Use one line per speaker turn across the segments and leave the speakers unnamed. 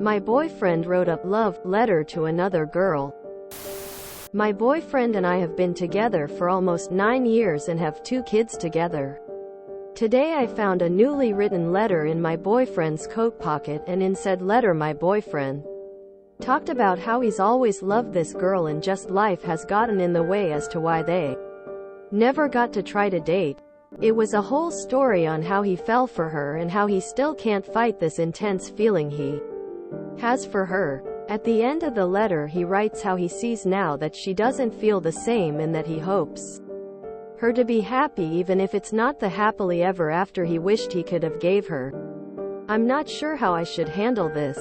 My boyfriend wrote a love letter to another girl. My boyfriend and I have been together for almost 9 years and have 2 kids together. Today I found a newly written letter in my boyfriend's coat pocket, and in said letter my boyfriend talked about how he's always loved this girl and just life has gotten in the way as to why they never got to try to date. It was a whole story on how he fell for her and how he still can't fight this intense feeling he has for her. At the end of the letter he writes how he sees now that she doesn't feel the same and that he hopes her to be happy even if it's not the happily ever after he wished he could have gave her. I'm not sure how I should handle this.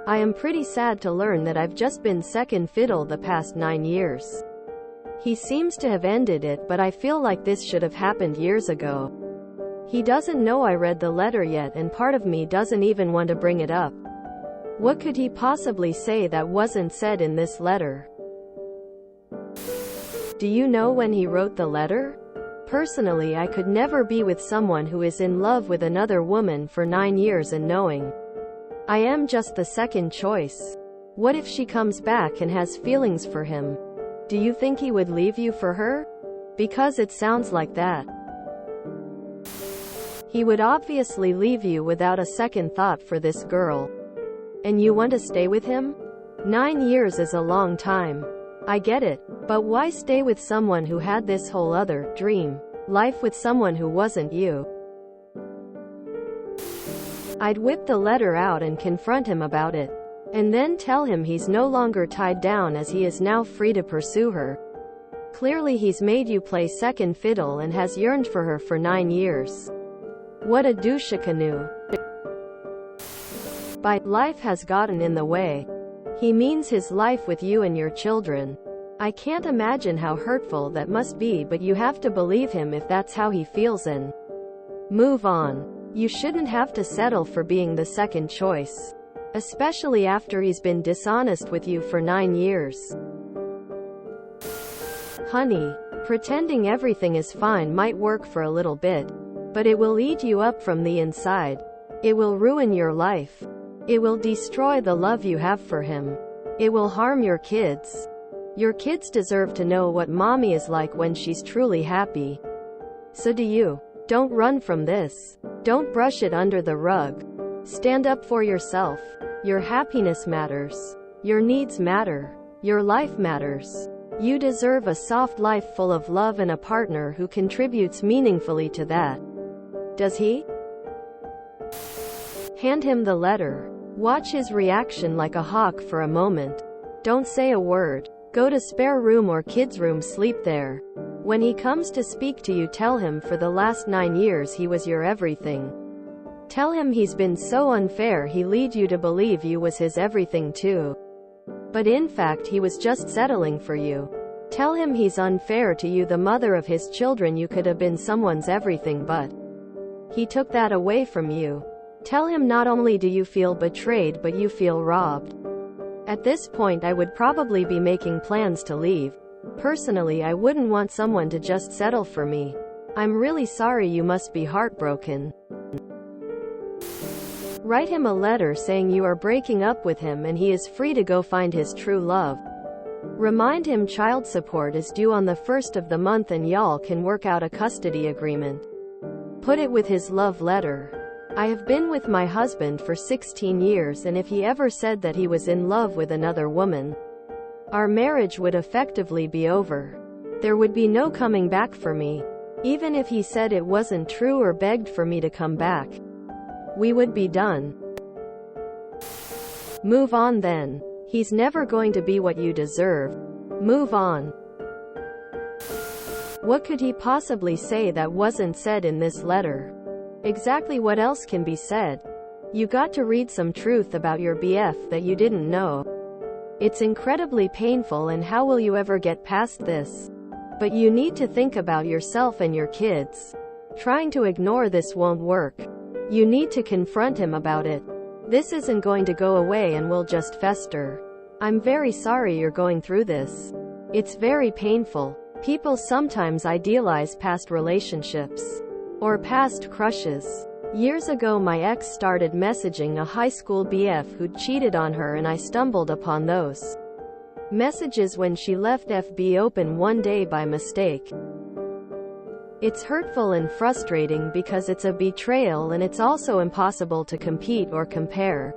I am pretty sad to learn that I've just been second fiddle the past 9 years. He seems to have ended it, but I feel like this should have happened years ago. He doesn't know I read the letter yet, and part of me doesn't even want to bring it up. What could he possibly say that wasn't said in this letter? Do you know when he wrote the letter? Personally, I could never be with someone who is in love with another woman for 9 years and knowing I am just the second choice. What if she comes back and has feelings for him? Do you think he would leave you for her? Because it sounds like that. He would obviously leave you without a second thought for this girl. And you want to stay with him? 9 years is a long time. I get it. But why stay with someone who had this whole other dream life with someone who wasn't you? I'd whip the letter out and confront him about it. And then tell him he's no longer tied down as he is now free to pursue her. Clearly he's made you play second fiddle and has yearned for her for 9 years. What a douche-a-canoe. By life has gotten in the way, he means his life with you and your children. I can't imagine how hurtful that must be, but you have to believe him if that's how he feels and move on. You shouldn't have to settle for being the second choice, especially after he's been dishonest with you for 9 years. Honey, pretending everything is fine might work for a little bit, but it will eat you up from the inside. It will ruin your life. It will destroy the love you have for him. It will harm your kids. Your kids deserve to know what mommy is like when she's truly happy. So do you. Don't run from this. Don't brush it under the rug. Stand up for yourself. Your happiness matters. Your needs matter. Your life matters. You deserve a soft life full of love and a partner who contributes meaningfully to that. Does he? Hand him the letter. Watch his reaction like a hawk for a moment. Don't say a word. Go to spare room or kids' room, sleep there. When he comes to speak to you, tell him for the last 9 years he was your everything. Tell him he's been so unfair he led you to believe you was his everything too. But in fact he was just settling for you. Tell him he's unfair to you, the mother of his children. You could have been someone's everything, but he took that away from you. Tell him not only do you feel betrayed, but you feel robbed. At this point I would probably be making plans to leave. Personally, I wouldn't want someone to just settle for me. I'm really sorry, you must be heartbroken. Write him a letter saying you are breaking up with him and he is free to go find his true love. Remind him child support is due on the 1st of the month and y'all can work out a custody agreement. Put it with his love letter. I have been with my husband for 16 years, and if he ever said that he was in love with another woman, our marriage would effectively be over. There would be no coming back for me. Even if he said it wasn't true or begged for me to come back, we would be done. Move on then. He's never going to be what you deserve. Move on. What could he possibly say that wasn't said in this letter? Exactly what else can be said? You got to read some truth about your BF that you didn't know. It's incredibly painful, and how will you ever get past this? But you need to think about yourself and your kids. Trying to ignore this won't work. You need to confront him about it. This isn't going to go away and will just fester. I'm very sorry you're going through this. It's very painful. People sometimes idealize past relationships or past crushes. Years ago my ex started messaging a high school BF who'd cheated on her, and I stumbled upon those messages when she left FB open one day by mistake. It's hurtful and frustrating because it's a betrayal, and it's also impossible to compete or compare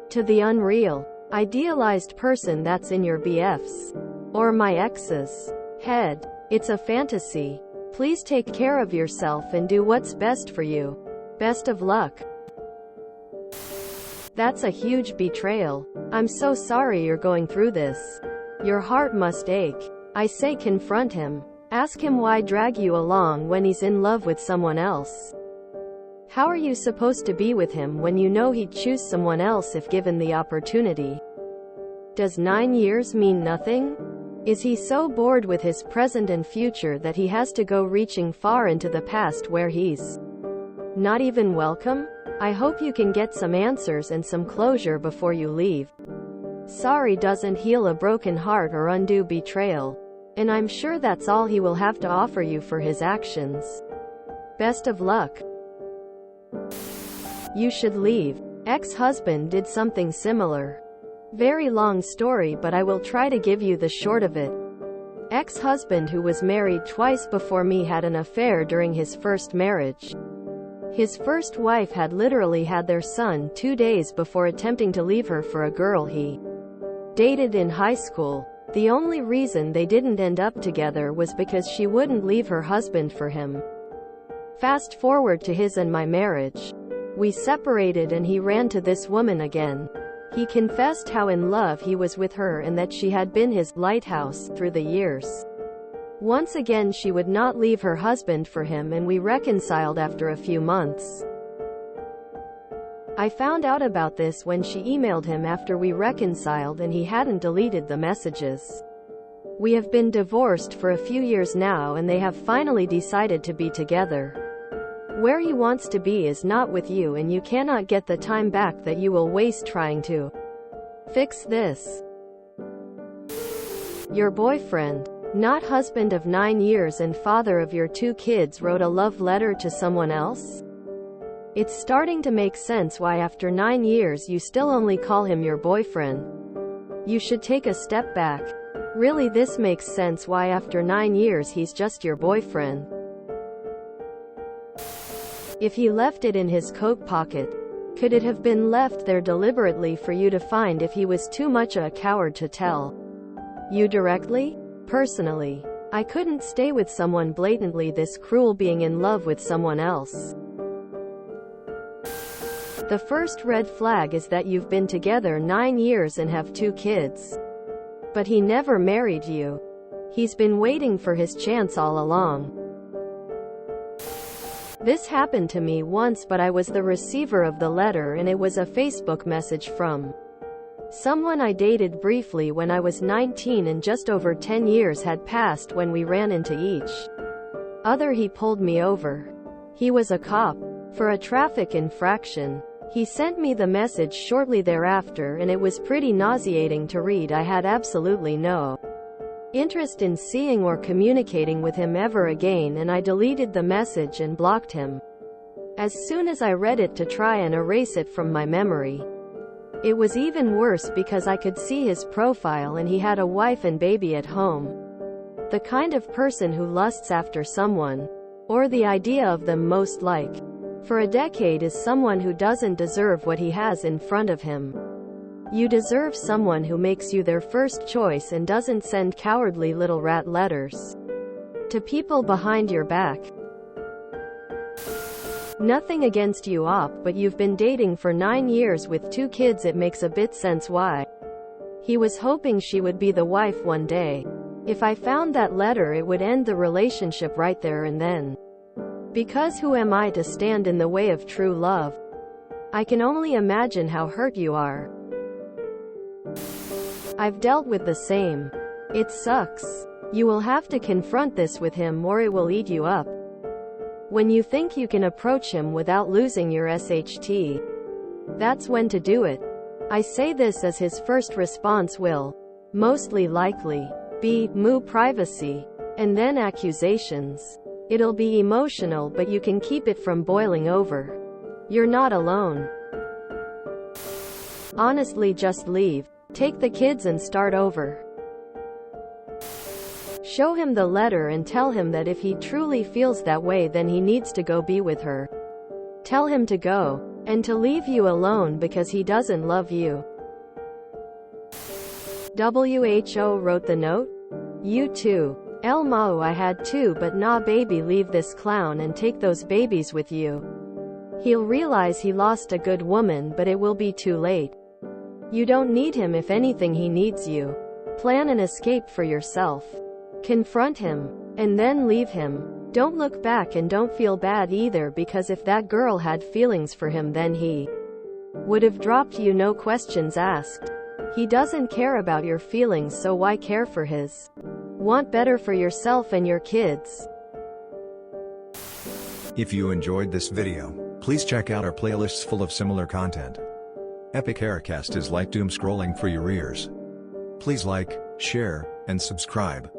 to the unreal, idealized person that's in your BF's or my ex's head. It's a fantasy. Please take care of yourself and do what's best for you. Best of luck. That's a huge betrayal. I'm so sorry you're going through this. Your heart must ache. I say confront him. Ask him why drag you along when he's in love with someone else. How are you supposed to be with him when you know he'd choose someone else if given the opportunity? Does 9 years mean nothing? Is he so bored with his present and future that he has to go reaching far into the past where he's not even welcome? I hope you can get some answers and some closure before you leave. Sorry doesn't heal a broken heart or undo betrayal. And I'm sure that's all he will have to offer you for his actions. Best of luck. You should leave. Ex-husband did something similar. Very long story, but I will try to give you the short of it. Ex-husband, who was married twice before me, had an affair during his first marriage. His first wife had literally had their son 2 days before attempting to leave her for a girl he dated in high school. The only reason they didn't end up together was because she wouldn't leave her husband for him. Fast forward to his and my marriage. We separated and he ran to this woman again. He confessed how in love he was with her and that she had been his lighthouse through the years. Once again she would not leave her husband for him, and we reconciled after a few months. I found out about this when she emailed him after we reconciled, and he hadn't deleted the messages. We have been divorced for a few years now, and they have finally decided to be together. Where he wants to be is not with you, and you cannot get the time back that you will waste trying to fix this. Your boyfriend, not husband of 9 years and father of your 2 kids, wrote a love letter to someone else? It's starting to make sense why after 9 years you still only call him your boyfriend. You should take a step back. Really, this makes sense why after 9 years he's just your boyfriend. If he left it in his coat pocket, could it have been left there deliberately for you to find if he was too much a coward to tell you directly? Personally, I couldn't stay with someone blatantly this cruel, being in love with someone else. The first red flag is that you've been together 9 years and have 2 kids. But he never married you. He's been waiting for his chance all along. This happened to me once, but I was the receiver of the letter, and it was a Facebook message from someone I dated briefly when I was 19, and just over 10 years had passed when we ran into each other. He pulled me over. He was a cop. For a traffic infraction. He sent me the message shortly thereafter, and it was pretty nauseating to read. I had absolutely no interest in seeing or communicating with him ever again, and I deleted the message and blocked him as soon as I read it to try and erase it from my memory. It was even worse because I could see his profile and he had a wife and baby at home. The kind of person who lusts after someone, or the idea of them most like, for a decade, is someone who doesn't deserve what he has in front of him. You deserve someone who makes you their first choice and doesn't send cowardly little rat letters to people behind your back. Nothing against you, op, but you've been dating for 9 years with 2 kids. It makes a bit sense why he was hoping she would be the wife one day. If I found that letter, it would end the relationship right there and then. Because who am I to stand in the way of true love? I can only imagine how hurt you are. I've dealt with the same. It sucks. You will have to confront this with him, or it will eat you up. When you think you can approach him without losing your SHT, that's when to do it. I say this as his first response will mostly likely be moo privacy, and then accusations. It'll be emotional, but you can keep it from boiling over. You're not alone. Honestly, just leave. Take the kids and start over. Show him the letter and tell him that if he truly feels that way, then he needs to go be with her. Tell him to go, and to leave you alone because he doesn't love you. WHO wrote the note. You too. El Mao, I had two, but nah baby, leave this clown and take those babies with you. He'll realize he lost a good woman, but it will be too late. You don't need him, if anything he needs you. Plan an escape for yourself. Confront him, and then leave him. Don't look back and don't feel bad either, because if that girl had feelings for him, then he would have dropped you, no questions asked. He doesn't care about your feelings, so why care for his? Want better for yourself and your kids.
If you enjoyed this video, please check out our playlists full of similar content. Epic Haircast is like doom scrolling for your ears. Please like, share, and subscribe.